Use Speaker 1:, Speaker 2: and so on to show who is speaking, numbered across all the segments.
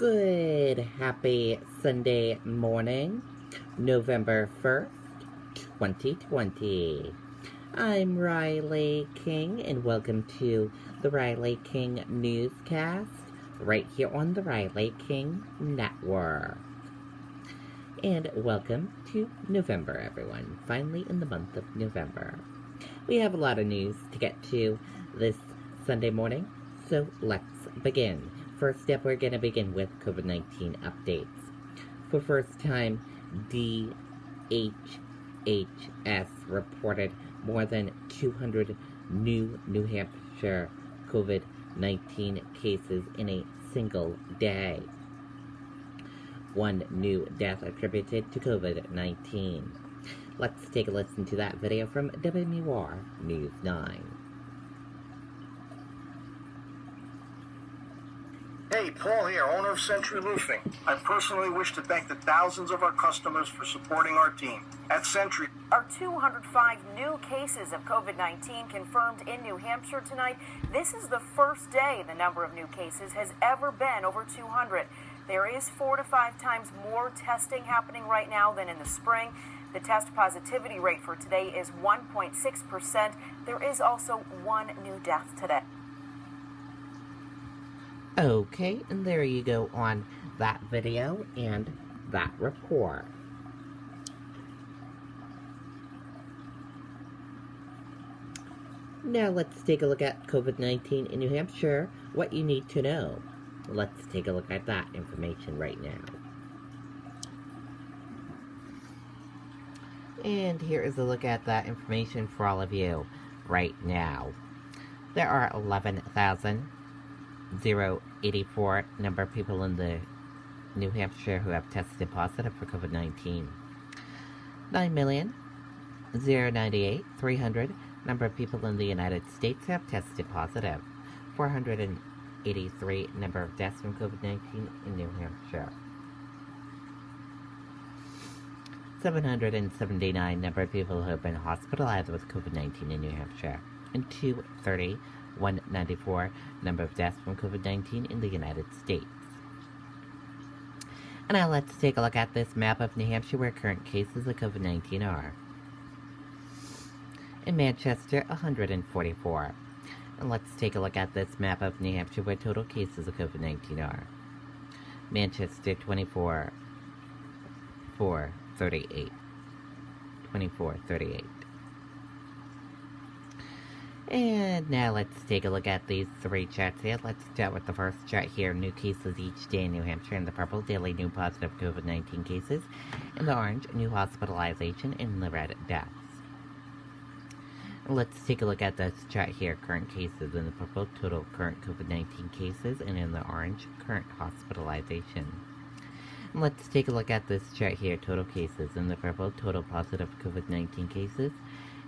Speaker 1: Good, happy Sunday morning, November 1st, 2020. I'm Riley King, and welcome to the Riley King Newscast, right here on the Riley King Network. And welcome to November, everyone. Finally in the month of November. We have a lot of news to get to this Sunday morning, so let's begin. First up, we're going to begin with COVID-19 updates. For first time, DHHS reported more than 200 new New Hampshire COVID-19 cases in a single day. One new death attributed to COVID-19. Let's take a listen to that video from WMUR News 9.
Speaker 2: Hey, Paul here, owner of Century Roofing. I personally wish to thank the thousands of our customers for supporting our team. At Century,
Speaker 3: Our 205 new cases of COVID-19 confirmed in New Hampshire tonight. This is the first day the number of new cases has ever been over 200. There is 4 to 5 times more testing happening right now than in the spring. The test positivity rate for today is 1.6%. There is also one new death today.
Speaker 1: Okay, and there you go on that video and that report. Now let's take a look at COVID-19 in New Hampshire, what you need to know. Let's take a look at that information right now. And here is a look at that information for all of you right now. There are 11,084 number of people in the New Hampshire who have tested positive for COVID-19. 9,098,300 number of people in the United States have tested positive. 483 number of deaths from COVID-19 in New Hampshire. 779 number of people who have been hospitalized with COVID-19 in New Hampshire. And 194 number of deaths from COVID-19 in the United States. And now let's take a look at this map of New Hampshire where current cases of COVID-19 are. In Manchester, 144. And let's take a look at this map of New Hampshire where total cases of COVID-19 are. Manchester, 24,438. 24,38. And now let's take a look at these three charts here. Let's start with the first chart here. New cases each day in New Hampshire. In the purple, daily new positive COVID-19 cases. In the orange, new hospitalization. In the red, deaths. And let's take a look at this chart here. Current cases. In the purple, total current COVID-19 cases. And in the orange, current hospitalization. And let's take a look at this chart here. Total cases. In the purple, total positive COVID-19 cases.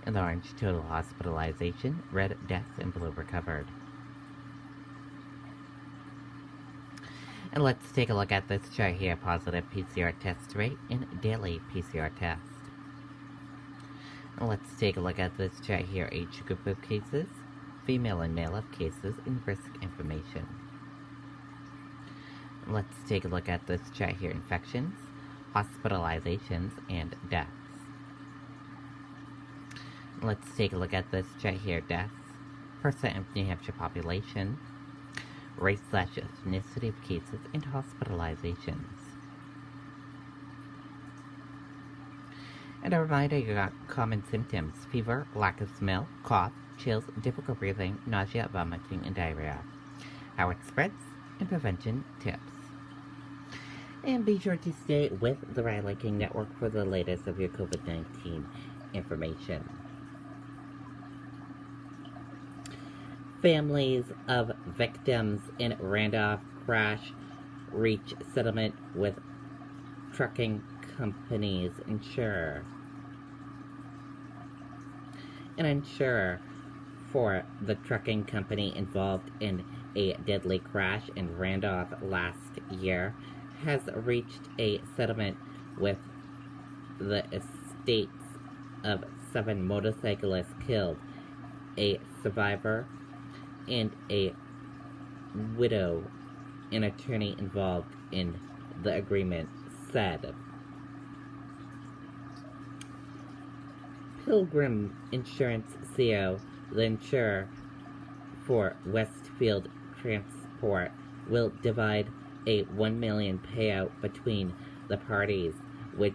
Speaker 1: In the orange, total hospitalization, red, deaths, and blue recovered. And let's take a look at this chart here, positive PCR test rate and daily PCR test. And let's take a look at this chart here, age group of cases, female and male of cases, and risk information. And let's take a look at this chart here, infections, hospitalizations, and deaths. Let's take a look at this chart here, deaths, percent of New Hampshire population, race/ethnicity of cases, and hospitalizations. And a reminder, you got common symptoms: fever, lack of smell, cough, chills, difficult breathing, nausea, vomiting, and diarrhea. How it spreads, and prevention tips. And be sure to stay with the Riley King Network for the latest of your COVID-19 information. Families of victims in Randolph crash reach settlement with trucking companies insurer. An insurer for the trucking company involved in a deadly crash in Randolph last year has reached a settlement with the estates of 7 motorcyclists killed, a survivor, and a widow, an attorney involved in the agreement said. Pilgrim Insurance CO, the insurer for Westfield Transport, will divide a $1 million payout between the parties, which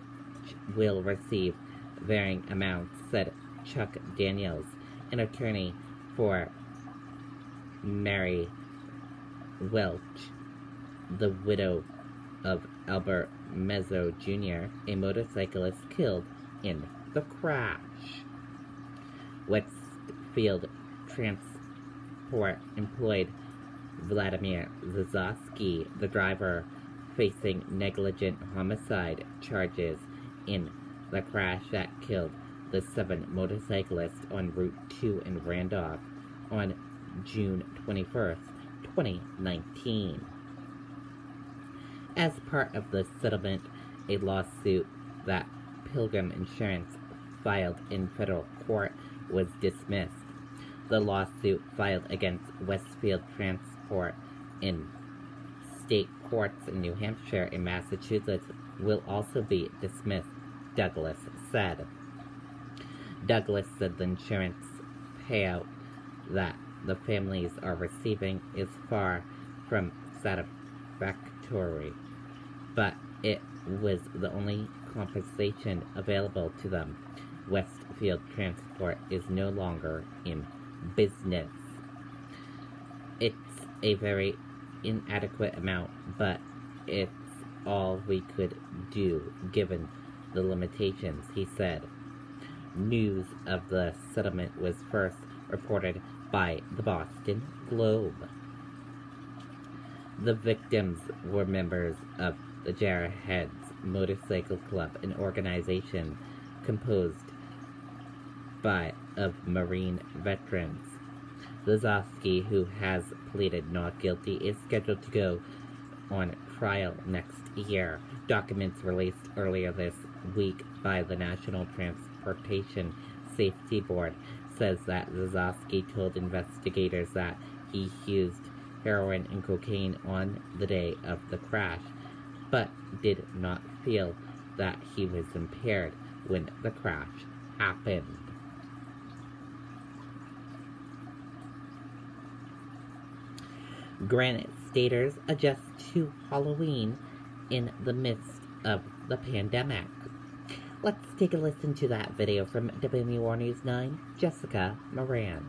Speaker 1: will receive varying amounts, said Chuck Daniels, an attorney for Mary Welch, the widow of Albert Mezzo Jr., a motorcyclist killed in the crash. Westfield Transport employed Vladimir Zazowski, the driver, facing negligent homicide charges in the crash that killed the 7 motorcyclists on Route 2 in Randolph on June 21st, 2019. As part of the settlement, a lawsuit that Pilgrim Insurance filed in federal court was dismissed. The lawsuit filed against Westfield Transport in state courts in New Hampshire and Massachusetts will also be dismissed, Douglas said. Douglas said the insurance payout that the families are receiving is far from satisfactory, but it was the only compensation available to them. Westfield Transport is no longer in business. It's a very inadequate amount, but it's all we could do given the limitations, he said. News of the settlement was first reported by the Boston Globe. The victims were members of the Jarrahheads Motorcycle Club, an organization composed of Marine veterans. Zazowski, who has pleaded not guilty, is scheduled to go on trial next year. Documents released earlier this week by the National Transportation Safety Board says that Zazowski told investigators that he used heroin and cocaine on the day of the crash, but did not feel that he was impaired when the crash happened. Granite Staters adjust to Halloween in the midst of the pandemic. Let's take a listen to that video from WMUR News 9, Jessica Moran.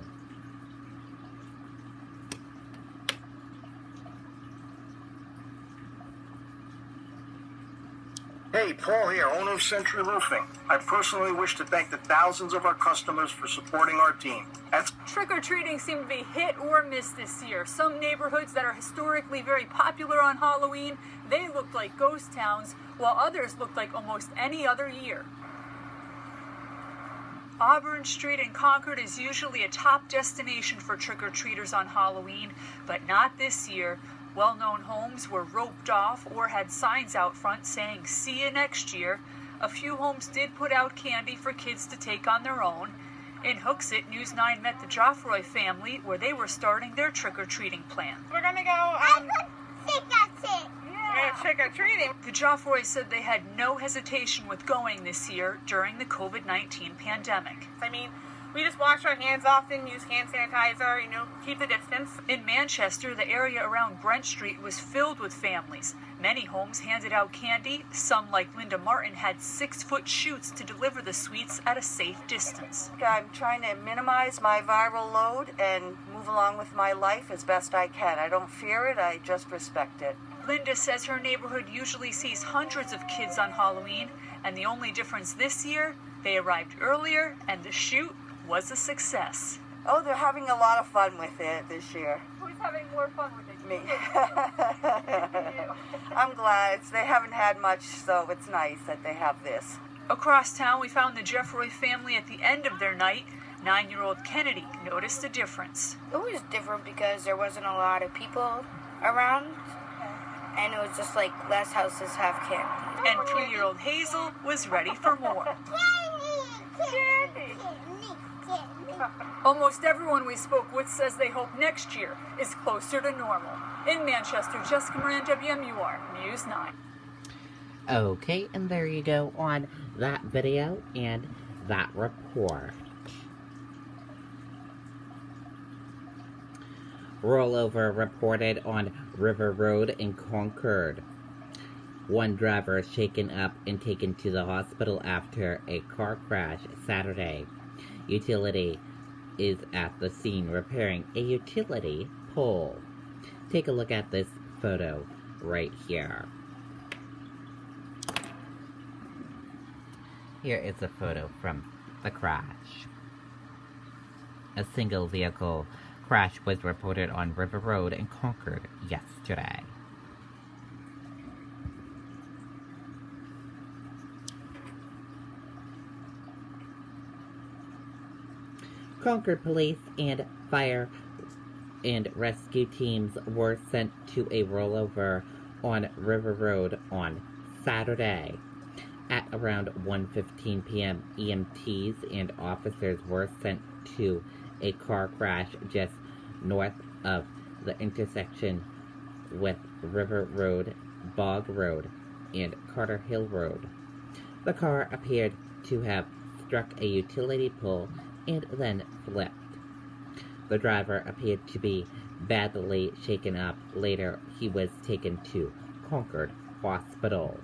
Speaker 2: Hey, Paul here, owner of Century Roofing. I personally wish to thank the thousands of our customers for supporting our team.
Speaker 4: Trick-or-treating seemed to be hit or miss this year. Some neighborhoods that are historically very popular on Halloween, they looked like ghost towns, while others looked like almost any other year. Auburn Street in Concord is usually a top destination for trick-or-treaters on Halloween, but not this year. Well-known homes were roped off or had signs out front saying, "See you next year." A few homes did put out candy for kids to take on their own. In Hooksett, News 9 met the Joffroy family where they were starting their trick-or-treating plan.
Speaker 5: We're going to go trick-or-treating.
Speaker 4: The Joffroy said they had no hesitation with going this year during the COVID-19 pandemic.
Speaker 5: I mean, we just wash our hands often, use hand sanitizer, keep the distance.
Speaker 4: In Manchester, the area around Brent Street was filled with families. Many homes handed out candy. Some, like Linda Martin, had 6-foot chutes to deliver the sweets at a safe distance.
Speaker 6: I'm trying to minimize my viral load and move along with my life as best I can. I don't fear it, I just respect it.
Speaker 4: Linda says her neighborhood usually sees hundreds of kids on Halloween, and the only difference this year, they arrived earlier and the chute was a success.
Speaker 6: Oh, they're having a lot of fun with it this year.
Speaker 5: Who's having more fun with it?
Speaker 6: Me. I'm glad. They haven't had much, so it's nice that they have this.
Speaker 4: Across town, we found the Jeffroy family at the end of their night. 9-year-old Kennedy noticed a difference.
Speaker 7: It was different because there wasn't a lot of people around, and it was just like less houses have candy.
Speaker 4: And 3-year-old Hazel was ready for more.
Speaker 5: Candy!
Speaker 4: Almost everyone we spoke with says they hope next year is closer to normal. In Manchester, Jessica Moran, WMUR News 9.
Speaker 1: Okay, and there you go on that video and that report. Rollover reported on River Road in Concord. One driver shaken up and taken to the hospital after a car crash Saturday. Utility is at the scene repairing a utility pole. Take a look at this photo right here. Here is a photo from the crash. A single vehicle crash was reported on River Road in Concord yesterday. Concord police and fire and rescue teams were sent to a rollover on River Road on Saturday. At around 1:15 p.m., EMTs and officers were sent to a car crash just north of the intersection with River Road, Bog Road, and Carter Hill Road. The car appeared to have struck a utility pole and then flipped. The driver appeared to be badly shaken up. Later, he was taken to Concord Hospital.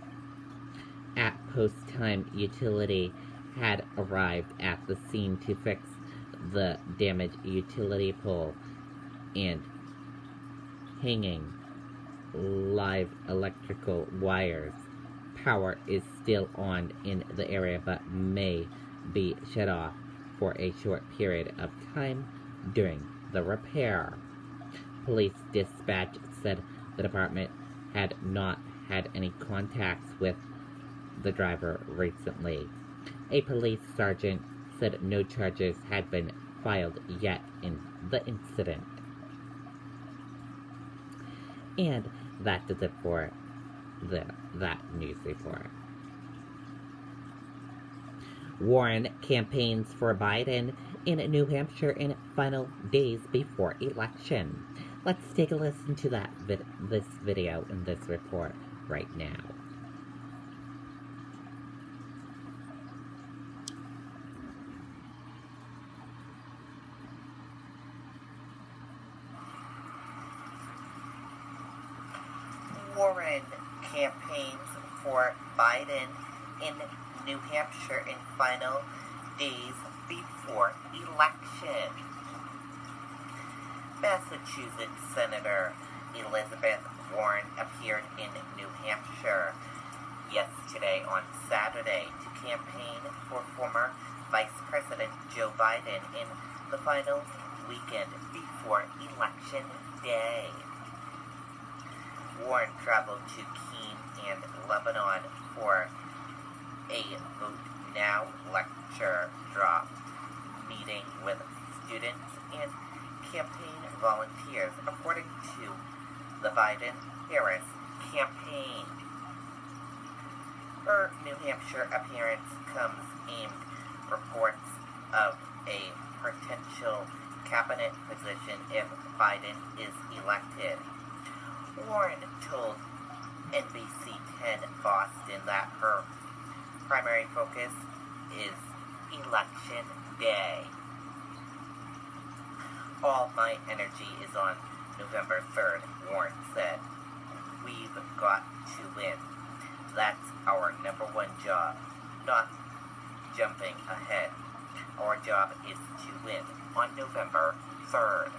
Speaker 1: At post-time, utility had arrived at the scene to fix the damaged utility pole and hanging live electrical wires. Power is still on in the area but may be shut off for a short period of time during the repair. Police dispatch said the department had not had any contacts with the driver recently. A police sergeant said no charges had been filed yet in the incident. And that does it for that news report. Warren campaigns for Biden in New Hampshire in final days before election. Let's take a listen to this video and this report right now.
Speaker 8: Warren campaigns for Biden in New Hampshire in final days before election. Massachusetts Senator Elizabeth Warren appeared in New Hampshire yesterday on Saturday to campaign for former Vice President Joe Biden in the final weekend before Election Day. Warren traveled to Keene and Lebanon for a Vote Now lecture drop meeting with students and campaign volunteers, according to the Biden-Harris campaign. Her New Hampshire appearance comes amid reports of a potential cabinet position if Biden is elected. Warren told NBC 10 Boston that her primary focus is Election Day. All my energy is on November 3rd, Warren said. We've got to win. That's our number one job, not jumping ahead. Our job is to win on November 3rd.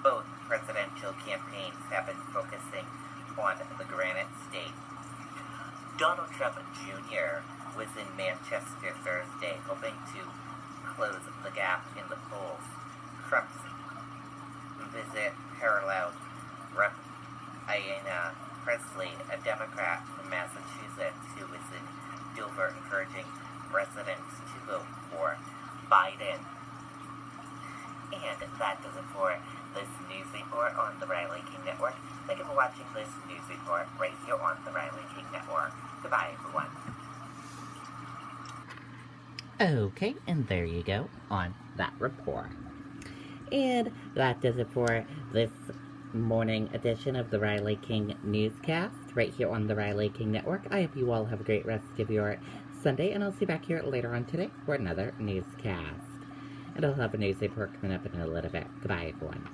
Speaker 8: Both presidential campaigns have been focusing on the Granite State. Donald Trump Jr. was in Manchester Thursday, hoping to close the gap in the polls. Trump's visit paralleled Rep. Ayanna Pressley, a Democrat from Massachusetts who was in Dover, encouraging residents to vote for Biden. And that does it for this news report on the Riley King Network. Thank you for watching this news report right here on the Riley King Network. Goodbye, everyone.
Speaker 1: Okay, and there you go on that report. And that does it for this morning edition of the Riley King Newscast right here on the Riley King Network. I hope you all have a great rest of your Sunday, and I'll see you back here later on today for another newscast. And I'll have a news report coming up in a little bit. Goodbye, everyone.